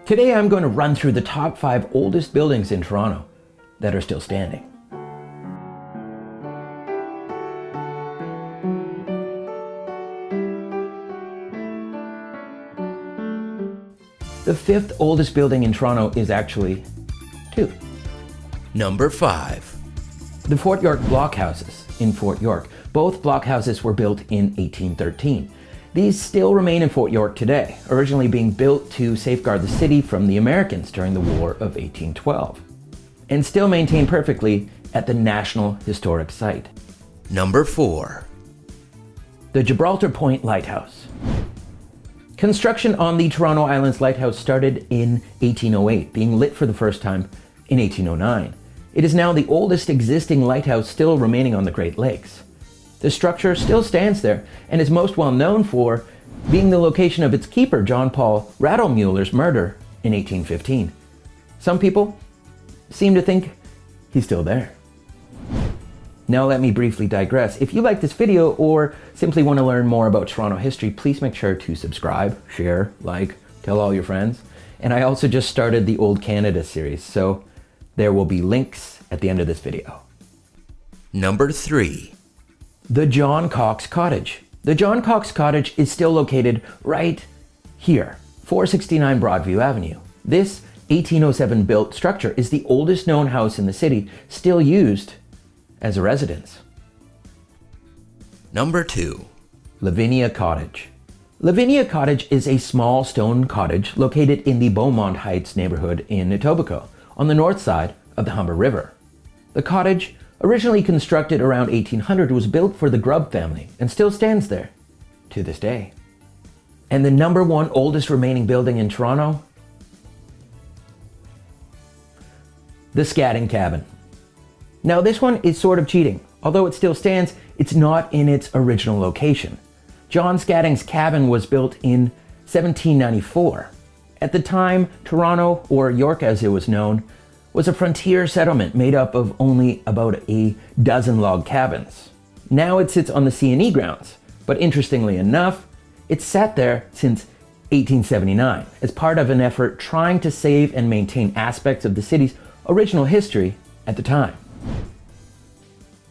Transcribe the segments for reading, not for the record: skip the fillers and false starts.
Today I'm going to run through the top 5 oldest buildings in Toronto that are still standing. The 5th oldest building in Toronto is actually 2. Number 5. The Fort York blockhouses in Fort York. Both blockhouses were built in 1813. These still remain in Fort York today, originally being built to safeguard the city from the Americans during the War of 1812, and still maintained perfectly at the National Historic Site. Number 4. The Gibraltar Point Lighthouse. Construction on the Toronto Islands Lighthouse started in 1808, being lit for the first time in 1809. It is now the oldest existing lighthouse still remaining on the Great Lakes. The structure still stands there and is most well known for being the location of its keeper, John Paul Rattlemuller's murder in 1815. Some people seem to think he's still there. Now let me briefly digress. If you like this video or simply want to learn more about Toronto history, please make sure to subscribe, share, like, tell all your friends. And I also just started the Old Canada series, so there will be links at the end of this video. Number 3. The John Cox Cottage. The John Cox Cottage is still located right here, 469 Broadview Avenue. This 1807 built structure is the oldest known house in the city, still used as a residence. Number 2. Lavinia Cottage. Lavinia Cottage is a small stone cottage located in the Beaumont Heights neighborhood in Etobicoke, on the north side of the Humber River. The cottage, originally constructed around 1800, was built for the Grubb family and still stands there to this day. And the number 1 oldest remaining building in Toronto? The Scatting Cabin. Now this one is sort of cheating. Although it still stands, it's not in its original location. John Scatting's cabin was built in 1794. At the time, Toronto, or York as it was known, was a frontier settlement made up of only about a dozen log cabins. Now it sits on the C&E grounds, but interestingly enough, it's sat there since 1879 as part of an effort trying to save and maintain aspects of the city's original history at the time.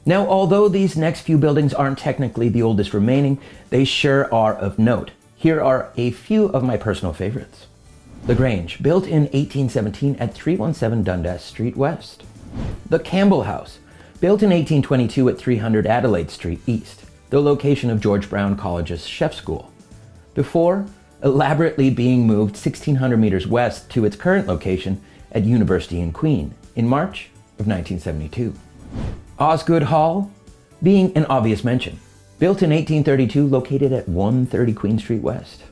Now, although these next few buildings aren't technically the oldest remaining, they sure are of note. Here are a few of my personal favorites. The Grange, built in 1817 at 317 Dundas Street West. The Campbell House, built in 1822 at 300 Adelaide Street East, the location of George Brown College's chef school, before elaborately being moved 1,600 meters west to its current location at University in Queen in March of 1972. Osgood Hall, being an obvious mention, built in 1832, located at 130 Queen Street West.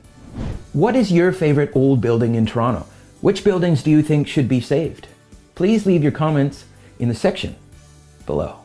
What is your favorite old building in Toronto? Which buildings do you think should be saved? Please leave your comments in the section below.